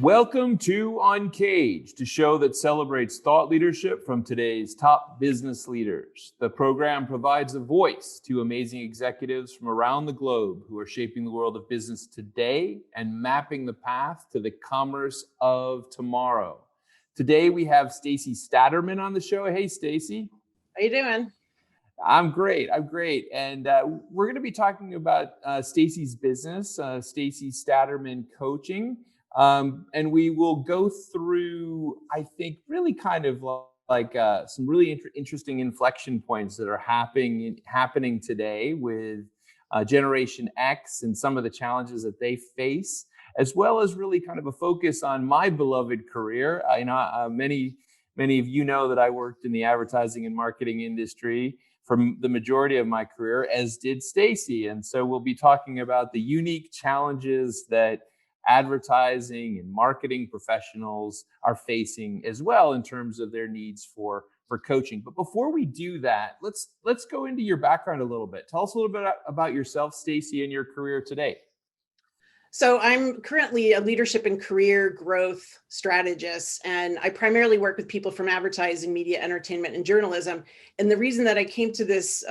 Welcome to Uncaged, a show that celebrates thought leadership from today's top business leaders. The program provides a voice to amazing executives from around the globe who are shaping the world of business today and mapping the path to the commerce of tomorrow. Today we have Stacey Staaterman on the show. Hey, Stacey. How you doing? I'm great. And we're going to be talking about Stacey's business, Stacey Staaterman Coaching. And we will go through, I think, really kind of like some really interesting inflection points that are happening today with Generation X and some of the challenges that they face, as well as really kind of a focus on my beloved career. I know many of you know that I worked in the advertising and marketing industry for the majority of my career, as did Stacey. And so we'll be talking about the unique challenges that advertising and marketing professionals are facing as well in terms of their needs for coaching. But before we do that, let's go into your background a little bit. Tell us a little bit about yourself, Stacey, and your career today. So I'm currently a leadership and career growth strategist, and I primarily work with people from advertising, media, entertainment, and journalism. And the reason that I came to this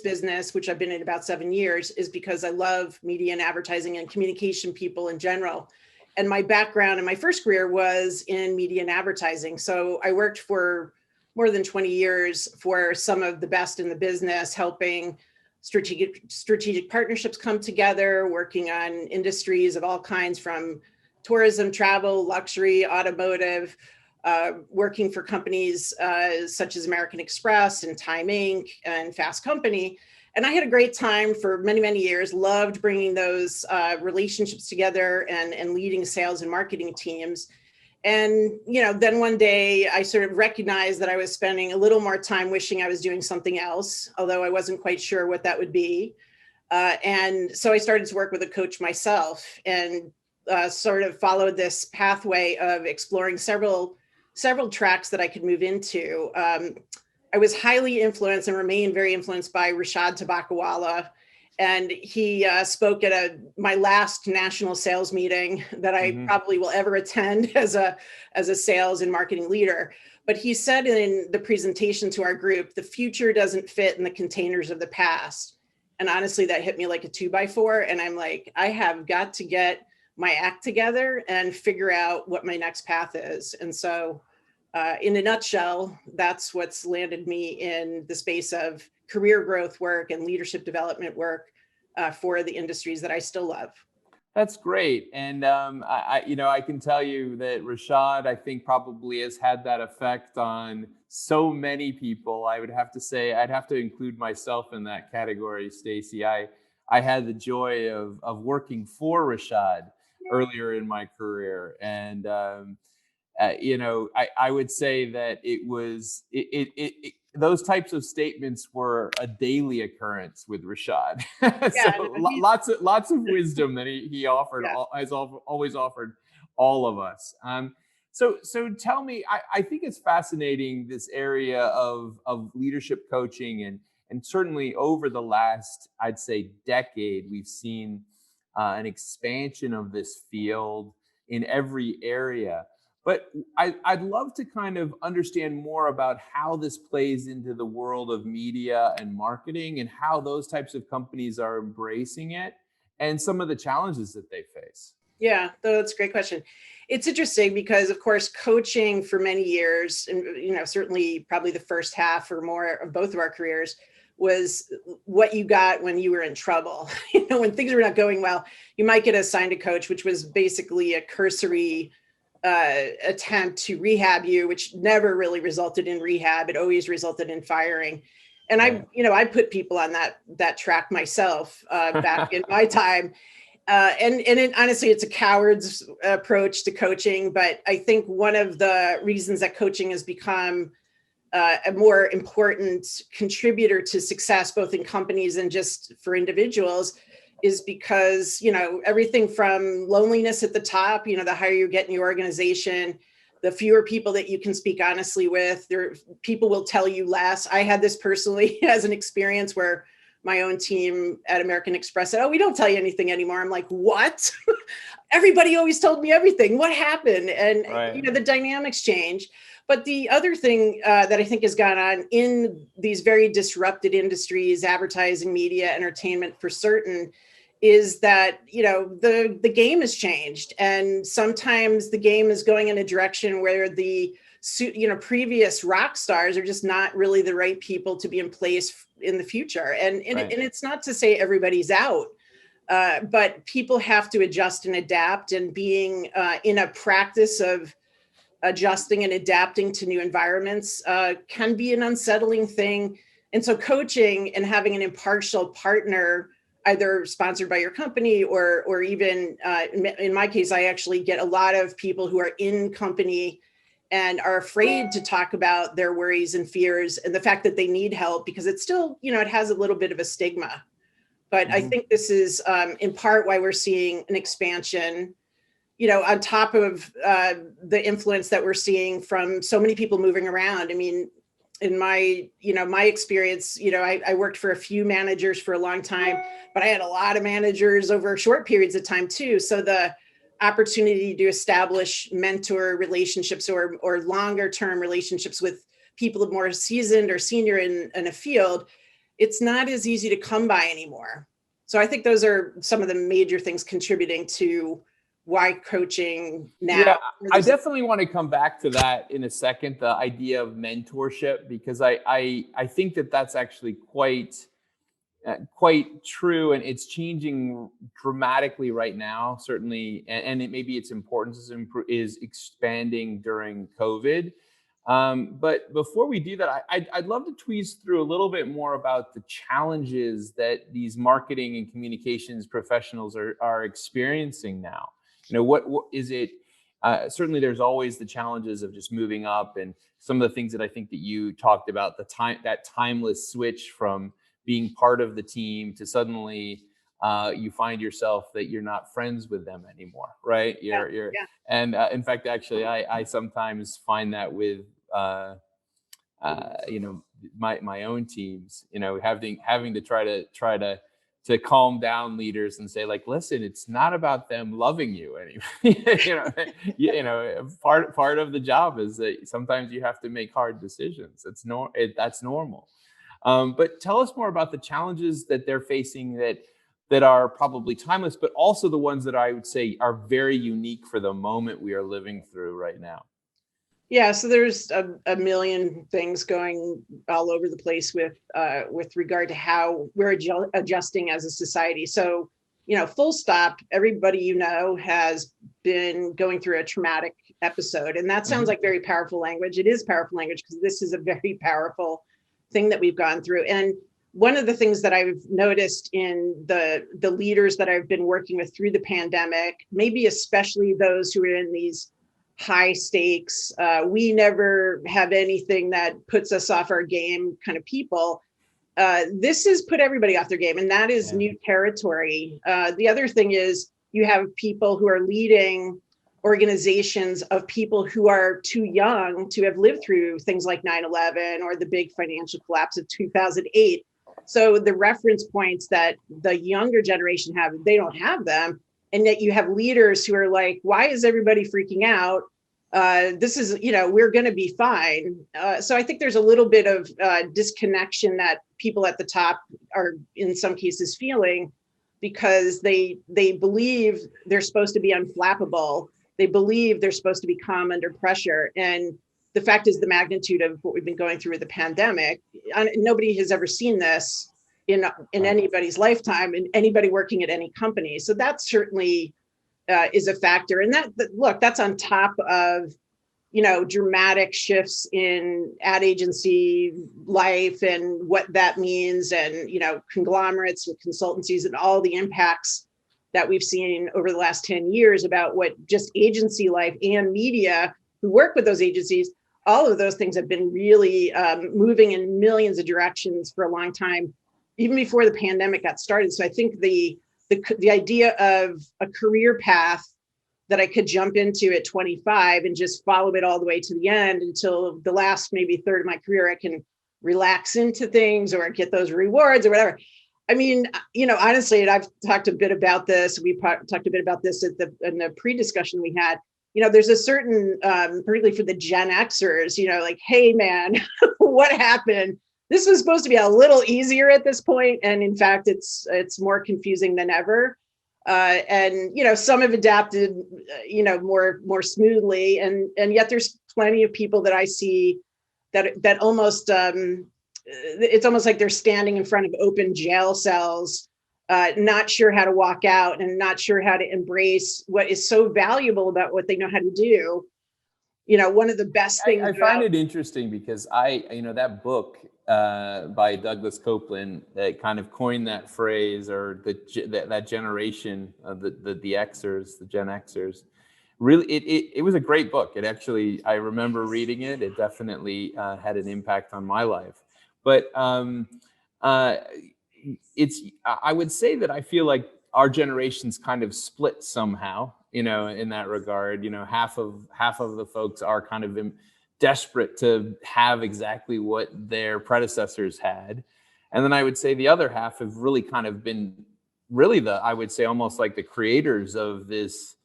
business, which I've been in about 7 years, is because I love media and advertising and communication people in general. And my background in my first career was in media and advertising. So I worked for more than 20 years for some of the best in the business, helping strategic partnerships come together, working on industries of all kinds, from tourism, travel, luxury, automotive, working for companies such as American Express and Time Inc. and Fast Company. And I had a great time for many, many years, loved bringing those relationships together and leading sales and marketing teams. And, then one day I sort of recognized that I was spending a little more time wishing I was doing something else, although I wasn't quite sure what that would be. And so I started to work with a coach myself and sort of followed this pathway of exploring several tracks that I could move into. I was highly influenced and remain very influenced by Rashad Tabakawala. And he spoke at my last national sales meeting that I probably will ever attend as a sales and marketing leader. But he said in the presentation to our group, the future doesn't fit in the containers of the past. And honestly, that hit me like a 2x4. And I'm like, I have got to get my act together and figure out what my next path is. And so in a nutshell, that's what's landed me in the space of career growth work and leadership development work for the industries that I still love. That's great. And I can tell you that Rashad, I think, probably has had that effect on so many people. I would have to say, I'd have to include myself in that category, Stacey. I had the joy of working for Rashad earlier in my career. And I would say that those types of statements were a daily occurrence with Rashad. Yeah, So lots of wisdom that he offered, has always offered all of us. So tell me, I think it's fascinating, this area of leadership coaching, and certainly over the last, I'd say, decade, we've seen an expansion of this field in every area. But I'd love to kind of understand more about how this plays into the world of media and marketing, and how those types of companies are embracing it, and some of the challenges that they face. Yeah, that's a great question. It's interesting because, of course, coaching for many years, and certainly probably the first half or more of both of our careers, was what you got when you were in trouble. When things were not going well, you might get assigned a coach, which was basically a cursory attempt to rehab you, which never really resulted in rehab. It always resulted in firing. And I put people on that track myself back in my time. Honestly, it's a coward's approach to coaching. But I think one of the reasons that coaching has become a more important contributor to success, both in companies and just for individuals, is because, everything from loneliness at the top, the higher you get in your organization, the fewer people that you can speak honestly with, people will tell you less. I had this personally as an experience where my own team at American Express said, "Oh, we don't tell you anything anymore." I'm like, "What?" Everybody always told me everything. What happened? And Right. the dynamics change. But the other thing that I think has gone on in these very disrupted industries, advertising, media, entertainment for certain, is that the game has changed, and sometimes the game is going in a direction where the previous rock stars are just not really the right people to be in place in the future. And Right. it's not to say everybody's out, but people have to adjust and adapt, and being in a practice of adjusting and adapting to new environments can be an unsettling thing. And so coaching and having an impartial partner, either sponsored by your company or even in my case, I actually get a lot of people who are in company and are afraid to talk about their worries and fears and the fact that they need help, because it's still, it has a little bit of a stigma. But I think this is in part why we're seeing an expansion, on top of the influence that we're seeing from so many people moving around. I mean, in my, my experience, I worked for a few managers for a long time, but I had a lot of managers over short periods of time too. So the opportunity to establish mentor relationships or longer term relationships with people more seasoned or senior in a field, it's not as easy to come by anymore. So I think those are some of the major things contributing to why coaching now. Yeah, I definitely want to come back to that in a second, the idea of mentorship, because I think that that's actually quite true, and it's changing dramatically right now, certainly, and maybe its importance is expanding during COVID. But before we do that, I'd love to tweeze through a little bit more about the challenges that these marketing and communications professionals are experiencing now. What is it? Certainly, there's always the challenges of just moving up, and some of the things that I think that you talked about, that timeless switch from being part of the team to suddenly you find yourself that you're not friends with them anymore, right? And in fact, actually, I sometimes find that with my own teams, having to try to calm down leaders and say, like, listen, it's not about them loving you anyway. Part of the job is that sometimes you have to make hard decisions. That's normal. But tell us more about the challenges that they're facing that are probably timeless, but also the ones that I would say are very unique for the moment we are living through right now. Yeah, so there's a million things going all over the place with regard to how we're adjusting as a society. So, full stop, everybody has been going through a traumatic episode. And that sounds like very powerful language. It is powerful language because this is a very powerful thing that we've gone through. And one of the things that I've noticed in the leaders that I've been working with through the pandemic, maybe especially those who are in these high stakes, we never have anything that puts us off our game kind of people, this has put everybody off their game, and that is new territory. The other thing is you have people who are leading organizations of people who are too young to have lived through things like 9/11 or the big financial collapse of 2008. So the reference points that the younger generation have, they don't have them. And yet you have leaders who are like, why is everybody freaking out? This is, we're going to be fine. So I think there's a little bit of disconnection that people at the top are in some cases feeling, because they believe they're supposed to be unflappable. They believe they're supposed to be calm under pressure. And the fact is, the magnitude of what we've been going through with the pandemic, nobody has ever seen this in anybody's lifetime, and anybody working at any company. So that certainly is a factor. And that's on top of, dramatic shifts in ad agency life and what that means, and, conglomerates with consultancies and all the impacts that we've seen over the last 10 years about what just agency life and media who work with those agencies, all of those things have been really moving in millions of directions for a long time, even before the pandemic got started. So I think the idea of a career path that I could jump into at 25 and just follow it all the way to the end until the last maybe third of my career, I can relax into things or get those rewards or whatever. I mean, honestly, and I've talked a bit about this. We talked a bit about this in the pre-discussion we had. There's a certain, particularly for the Gen Xers, like, hey, man, what happened? This was supposed to be a little easier at this point, and in fact, it's more confusing than ever. And some have adapted, more smoothly, and yet there's plenty of people that I see that almost it's almost like they're standing in front of open jail cells, not sure how to walk out and not sure how to embrace what is so valuable about what they know how to do. One of the best things I find it interesting because that book by Douglas Copeland that kind of coined that phrase, or that generation of the Xers, the Gen Xers. Really, it was a great book. It actually, I remember reading it. It definitely had an impact on my life. But I would say that I feel like our generation's kind of split somehow, in that regard. Half of the folks are kind of desperate to have exactly what their predecessors had. And then I would say the other half have really kind of been really I would say almost like the creators of this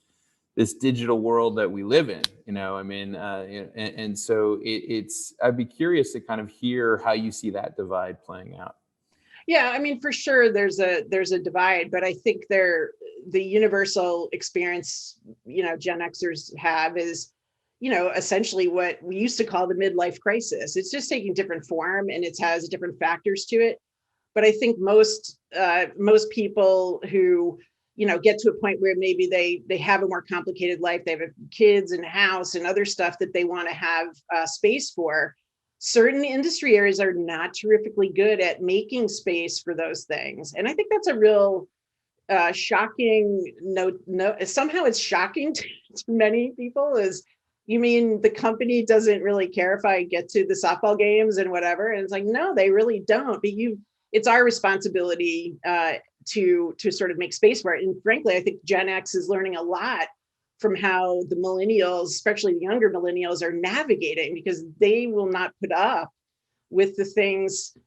digital world that we live in, and so I'd be curious to kind of hear how you see that divide playing out. Yeah, I mean, for sure, there's a divide, but I think the universal experience, Gen Xers have is, essentially what we used to call the midlife crisis. It's just taking different form, and it has different factors to it. But I think most people who get to a point where maybe they have a more complicated life, they have kids and house and other stuff that they want to have space for. Certain industry areas are not terrifically good at making space for those things, and I think that's a real shocking no somehow it's shocking to many people. Is, you mean the company doesn't really care if I get to the softball games and whatever? And it's like, no, they really don't. But it's our responsibility to sort of make space for it. And frankly, I think Gen X is learning a lot from how the millennials, especially the younger millennials, are navigating, because they will not put up with the things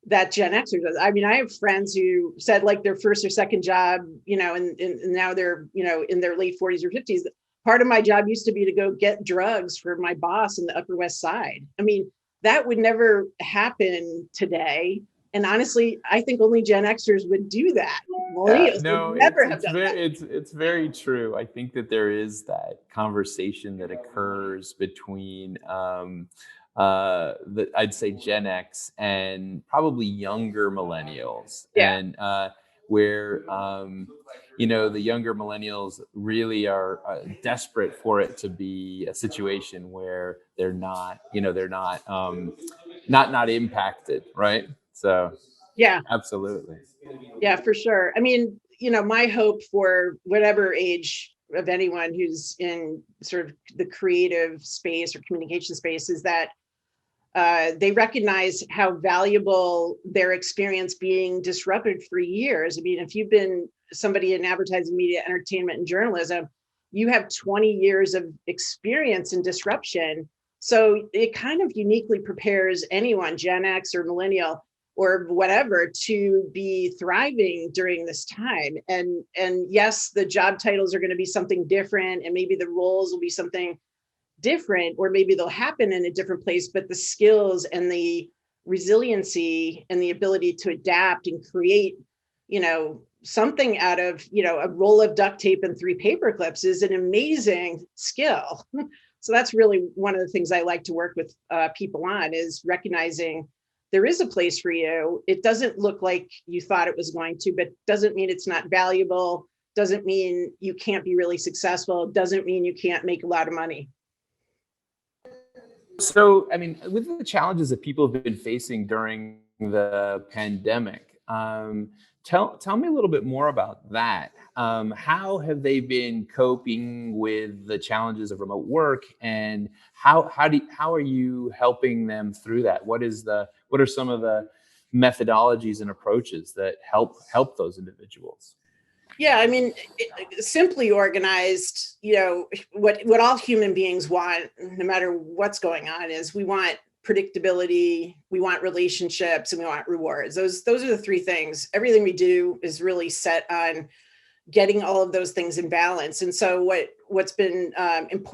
that Gen Xers does. I mean, I have friends who said, like, their first or second job, and now they're, in their late 40s or 50s. Part of my job used to be to go get drugs for my boss in the Upper West Side. I mean, that would never happen today. And honestly, I think only Gen Xers would do that. Millennials would never have done that. It's very true. I think that there is that conversation that occurs between I'd say Gen X and probably younger millennials, Yeah. and where the younger millennials really are desperate for it to be a situation where they're not not impacted, right? So Yeah. absolutely. Yeah, for sure. I mean, my hope for whatever age of anyone who's in sort of the creative space or communication space is that they recognize how valuable their experience being disrupted for years. I mean, if you've been somebody in advertising, media, entertainment, and journalism, you have 20 years of experience in disruption. So it kind of uniquely prepares anyone, Gen X or millennial or whatever, to be thriving during this time. And yes, the job titles are going to be something different, and maybe the roles will be something different, or maybe they'll happen in a different place, but the skills and the resiliency and the ability to adapt and create, something out of, a roll of duct tape and 3 paper clips is an amazing skill. So that's really one of the things I like to work with people on, is recognizing there is a place for you. It doesn't look like you thought it was going to, but doesn't mean it's not valuable. Doesn't mean you can't be really successful. Doesn't mean you can't make a lot of money. So, I mean, with the challenges that people have been facing during the pandemic, tell me a little bit more about that. How have they been coping with the challenges of remote work, and how are you helping them through that? What are some of the methodologies and approaches that help those individuals? Yeah, I mean, simply organized, what all human beings want, no matter what's going on, is we want predictability, we want relationships, and we want rewards. Those are the three things. Everything we do is really set on getting all of those things in balance. And so what's been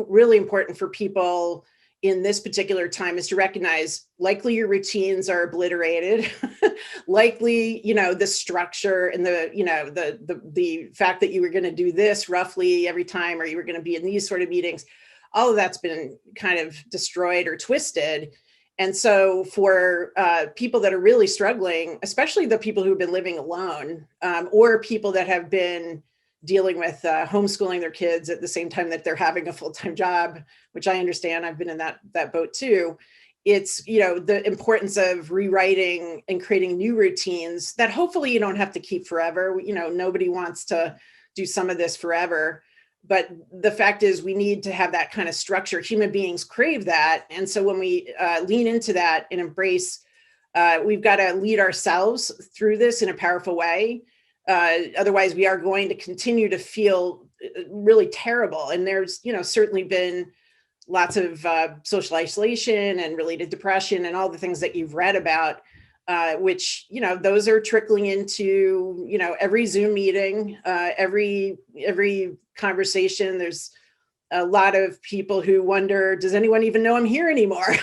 really important for people in this particular time is to recognize likely your routines are obliterated, likely, the structure and the fact that you were going to do this roughly every time, or you were going to be in these sort of meetings, all of that's been kind of destroyed or twisted. And so for people that are really struggling, especially the people who've been living alone, or people that have been dealing with homeschooling their kids at the same time that they're having a full-time job, which I understand, I've been in that boat too. It's, the importance of rewriting and creating new routines that hopefully you don't have to keep forever. Nobody wants to do some of this forever. But the fact is, we need to have that kind of structure. Human beings crave that. And so when we lean into that and embrace, we've got to lead ourselves through this in a powerful way. Otherwise, we are going to continue to feel really terrible. And there's, certainly been lots of social isolation and related depression and all the things that you've read about, which, those are trickling into, every Zoom meeting, every conversation. There's a lot of people who wonder, does anyone even know I'm here anymore?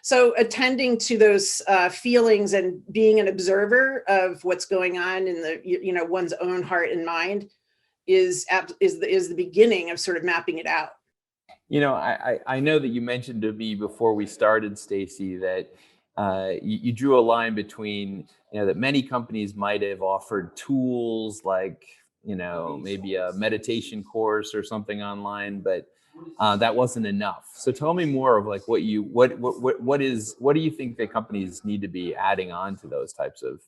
So attending to those feelings and being an observer of what's going on in the, one's own heart and mind is the beginning of sort of mapping it out. I know that you mentioned to me before we started, Stacey, that you drew a line between, that many companies might have offered tools like, maybe a meditation course or something online, but that wasn't enough. So tell me more of like what do you think that companies need to be adding on to those types of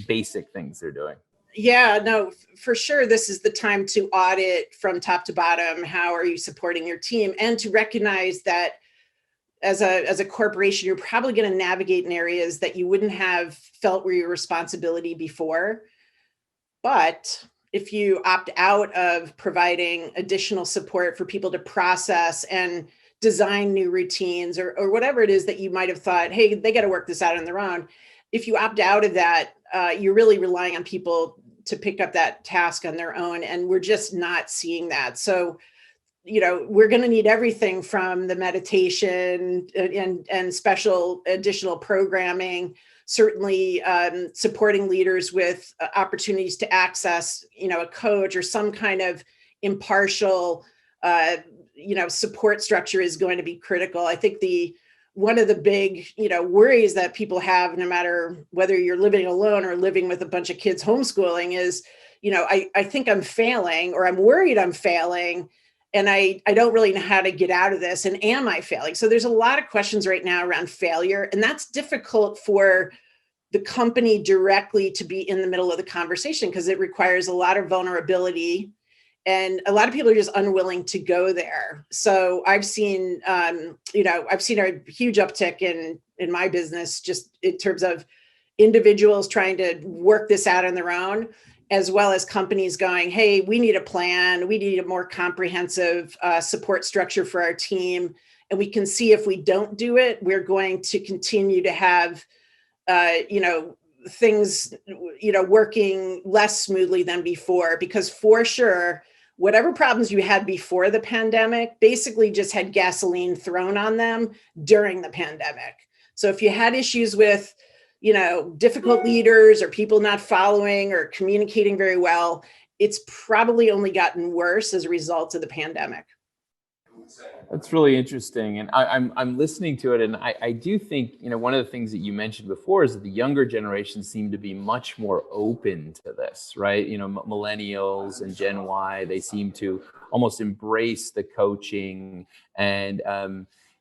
basic things they're doing? Yeah, no, for sure. This is the time to audit from top to bottom. How are you supporting your team? And to recognize that as a corporation, you're probably going to navigate in areas that you wouldn't have felt were your responsibility before. But if you opt out of providing additional support for people to process and design new routines or whatever it is that you might have thought, hey, they got to work this out on their own. If you opt out of that, you're really relying on people to pick up that task on their own. And we're just not seeing that. So, we're going to need everything from the meditation and special additional programming, certainly supporting leaders with opportunities to access, a coach or some kind of impartial, support structure is going to be critical. I think one of the big, worries that people have, no matter whether you're living alone or living with a bunch of kids homeschooling, is, I think I'm failing, or I'm worried I'm failing, and I don't really know how to get out of this. And am I failing? So there's a lot of questions right now around failure, and that's difficult for the company directly to be in the middle of the conversation because it requires a lot of vulnerability. And a lot of people are just unwilling to go there. So I've seen, a huge uptick in my business, just in terms of individuals trying to work this out on their own, as well as companies going, hey, we need a plan. We need a more comprehensive support structure for our team. And we can see if we don't do it, we're going to continue to have, things, working less smoothly than before, because for sure, whatever problems you had before the pandemic basically just had gasoline thrown on them during the pandemic. So if you had issues with, difficult leaders or people not following or communicating very well, it's probably only gotten worse as a result of the pandemic. That's really interesting. And I'm listening to it. And I do think, one of the things that you mentioned before is that the younger generation seem to be much more open to this, right? Millennials and Gen Y, they seem to almost embrace the coaching. And,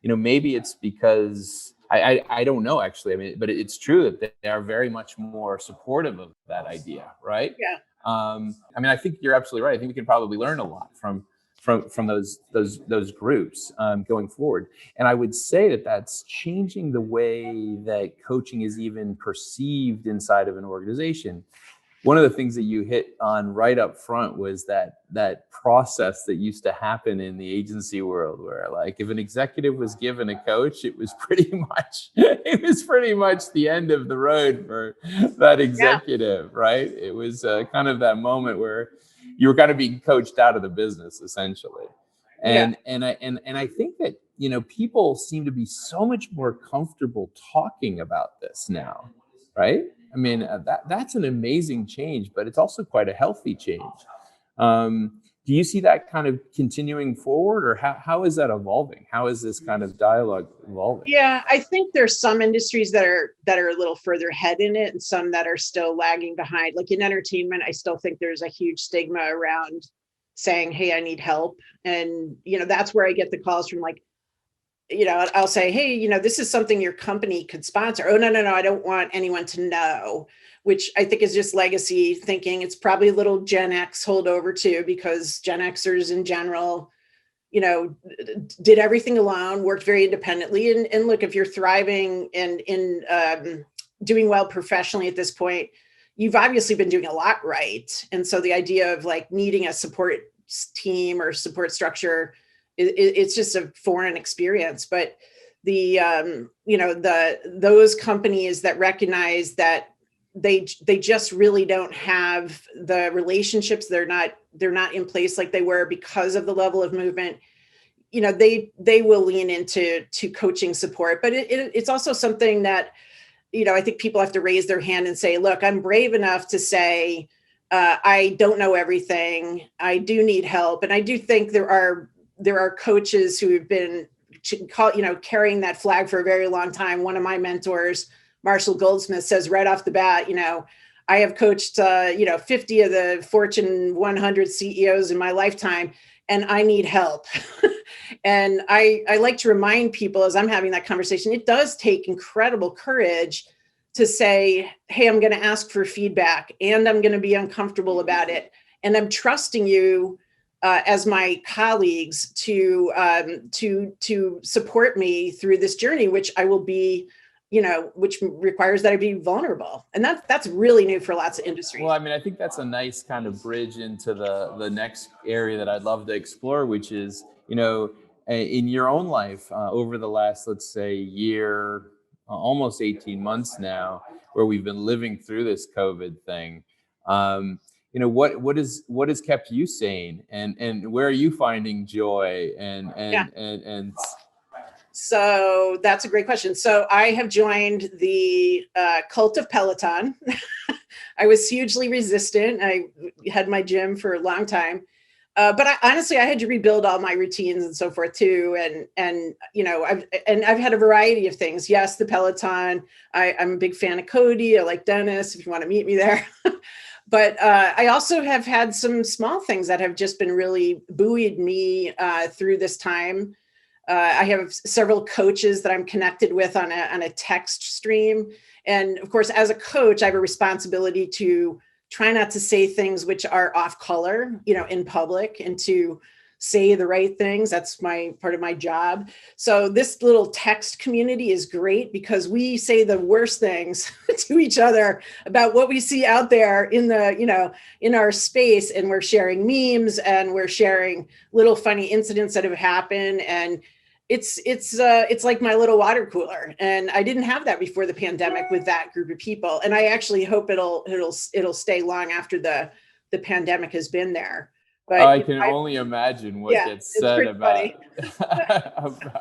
maybe it's because I don't know, actually. But it's true that they are very much more supportive of that idea, right? Yeah. I think you're absolutely right. I think we can probably learn a lot from those groups going forward. And I would say that that's changing the way that coaching is even perceived inside of an organization. one of the things that you hit on right up front was that process that used to happen in the agency world, where like if an executive was given a coach, it was pretty much the end of the road for that executive, right? It was kind of that moment where you were kind of being coached out of the business, essentially. And I think that, you know, people seem to be so much more comfortable talking about this now, right? I mean, that's an amazing change, but it's also quite a healthy change. Do you see that kind of continuing forward, or how is that evolving? How is this kind of dialogue evolving? Yeah, I think there's some industries that are a little further ahead in it, and some that are still lagging behind. Like in entertainment, I still think there's a huge stigma around saying, "Hey, I need help," and you know that's where I get the calls from, like, you know, I'll say, "Hey, you know, this is something your company could sponsor." "Oh, no, no, no, I don't want anyone to know," which I think is just legacy thinking. It's probably a little Gen X holdover too, because Gen Xers in general, you know, did everything alone, worked very independently. And look, if you're thriving and in doing well professionally at this point, you've obviously been doing a lot right. And so the idea of like needing a support team or support structure, it's just a foreign experience. But the you know, those companies that recognize that they just really don't have the relationships, they're not in place like they were because of the level of movement, you know, they will lean into coaching support. But it's also something that, you know, I think people have to raise their hand and say, look, I'm brave enough to say, I don't know everything, I do need help. And I do think there are coaches who have been, you know, carrying that flag for a very long time. One of my mentors, Marshall Goldsmith, says right off the bat, you know, I have coached, you know, 50 of the Fortune 100 CEOs in my lifetime, and I need help. And I like to remind people as I'm having that conversation, it does take incredible courage to say, hey, I'm going to ask for feedback and I'm going to be uncomfortable about it. And I'm trusting you as my colleagues to support me through this journey, which I will be, you know, which requires that I be vulnerable. And that's really new for lots of industries. Well, I mean, I think that's a nice kind of bridge into the next area that I'd love to explore, which is, you know, in your own life over the last, let's say, year, almost 18 months now, where we've been living through this COVID thing. You know, what has kept you sane, and where are you finding joy and So that's a great question. So I have joined the cult of Peloton. I was hugely resistant. I had my gym for a long time. But honestly, I had to rebuild all my routines and so forth too. And you know, I've had a variety of things. Yes, the Peloton. I'm a big fan of Cody. I like Dennis, if you want to meet me there. But I also have had some small things that have just been really buoyed me through this time. I have several coaches that I'm connected with on a text stream. And of course, as a coach, I have a responsibility to try not to say things which are off color, you know, in public, and to say the right things. That's part of my job. So this little text community is great because we say the worst things to each other about what we see out there in the, you know, in our space. And we're sharing memes and we're sharing little funny incidents that have happened. And it's like my little water cooler, and I didn't have that before the pandemic with that group of people, and I actually hope it'll stay long after the pandemic has been there. But I can only imagine what gets said about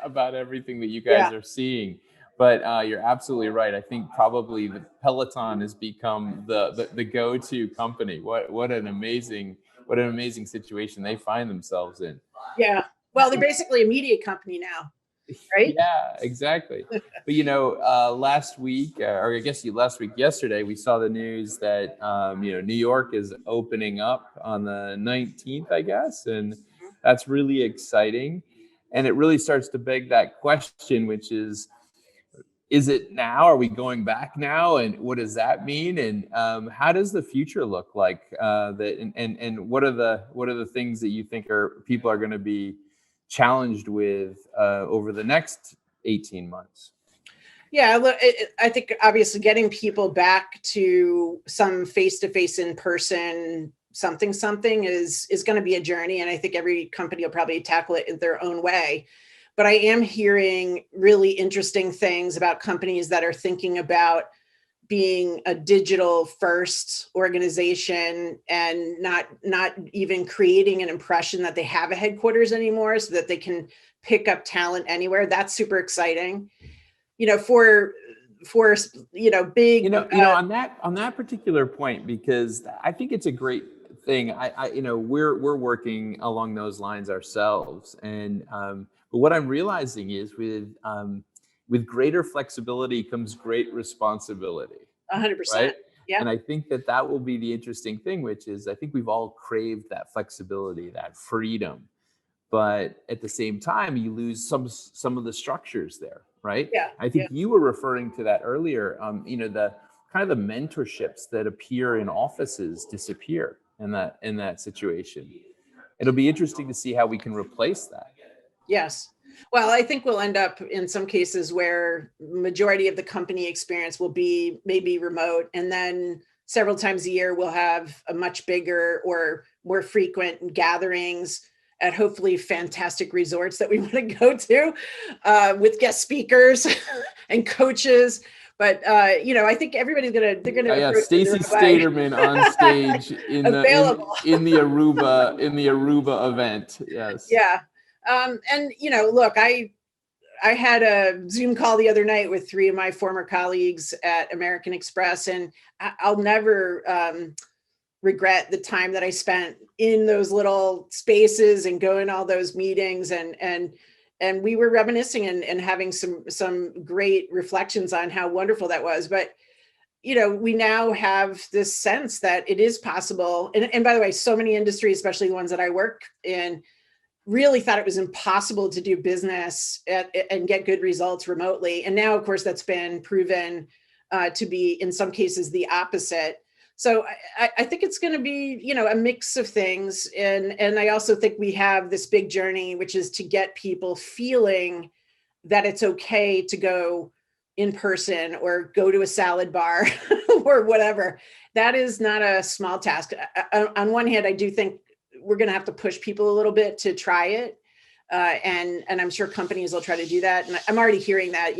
about everything that you guys are seeing. But you're absolutely right. I think probably the Peloton has become the go-to company. What an amazing situation they find themselves in. Yeah. Well, they're basically a media company now, right? Yeah, exactly. But you know, last week, or I guess yesterday, we saw the news that you know, New York is opening up on the 19th, I guess, and that's really exciting. And it really starts to beg that question, which is it now? Are we going back now? And what does that mean? And how does the future look like? And what are the things that you think people are going to be challenged with over the next 18 months? Yeah, look, I think obviously getting people back to some face-to-face in-person something is going to be a journey, and I think every company will probably tackle it in their own way. But I am hearing really interesting things about companies that are thinking about being a digital first organization and not even creating an impression that they have a headquarters anymore, so that they can pick up talent anywhere. That's super exciting. For big On that particular point, because I think it's a great thing. We're working along those lines ourselves, and but what I'm realizing is with greater flexibility comes great responsibility, 100%. right? Yeah. And I think that will be the interesting thing, which is I think we've all craved that flexibility, that freedom, but at the same time you lose some of the structures there, right? Yeah. I Yeah. think you were referring to that earlier. The kind of the mentorships that appear in offices disappear in that situation. It'll be interesting to see how we can replace that. Yes. Well, I think we'll end up in some cases where majority of the company experience will be maybe remote, and then several times a year we'll have a much bigger or more frequent gatherings at hopefully fantastic resorts that we want to go to, with guest speakers and coaches. But I think everybody's they're gonna Yeah, approach it Stacey the right Staaterman on stage available. in the Aruba event. Yes. Yeah. And look, I had a Zoom call the other night with three of my former colleagues at American Express, and I'll never regret the time that I spent in those little spaces and going to all those meetings, and we were reminiscing and having some great reflections on how wonderful that was. But we now have this sense that it is possible. And by the way, so many industries, especially the ones that I work in, really thought it was impossible to do business and get good results remotely. And now, of course, that's been proven to be, in some cases, the opposite. So I think it's going to be, a mix of things. And I also think we have this big journey, which is to get people feeling that it's okay to go in person or go to a salad bar or whatever. That is not a small task. On one hand, I do think we're going to have to push people a little bit to try it. And I'm sure companies will try to do that. And I'm already hearing that,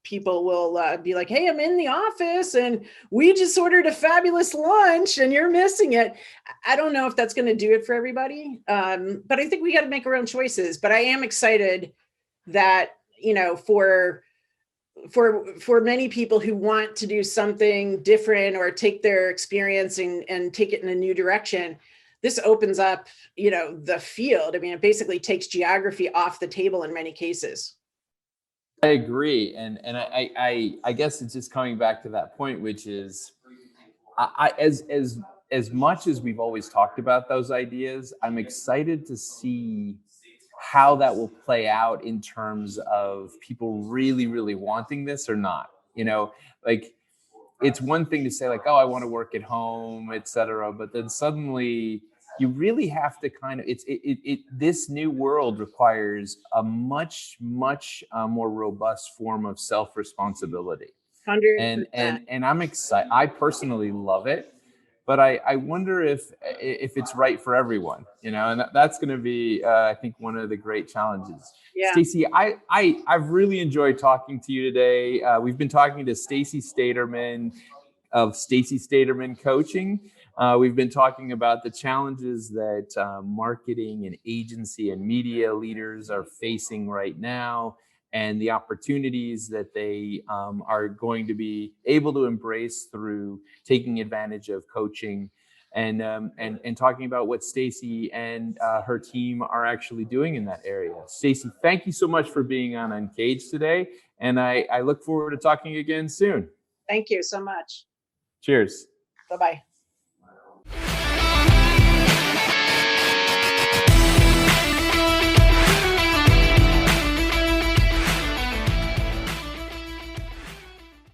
people will be like, hey, I'm in the office and we just ordered a fabulous lunch and you're missing it. I don't know if that's going to do it for everybody. But I think we got to make our own choices. But I am excited that, for many people who want to do something different or take their experience and take it in a new direction, this opens up, the field. I mean, it basically takes geography off the table in many cases. I agree, and I guess it's just coming back to that point, which is, as much as we've always talked about those ideas, I'm excited to see how that will play out in terms of people really, really wanting this or not. Like, it's one thing to say like, oh, I want to work at home, et cetera. But then suddenly you really have to kind of, this new world requires a much, much more robust form of self-responsibility. 100%. And I'm excited. I personally love it, but I wonder if it's right for everyone, and that's going to be, I think, one of the great challenges. Yeah. Stacey, I've really enjoyed talking to you today. We've been talking to Stacey Staaterman of Stacey Staaterman Coaching. We've been talking about the challenges that marketing and agency and media leaders are facing right now, and the opportunities that they are going to be able to embrace through taking advantage of coaching, and talking about what Stacey and her team are actually doing in that area. Stacey, thank you so much for being on Uncaged today, and I look forward to talking again soon. Thank you so much. Cheers. Bye-bye.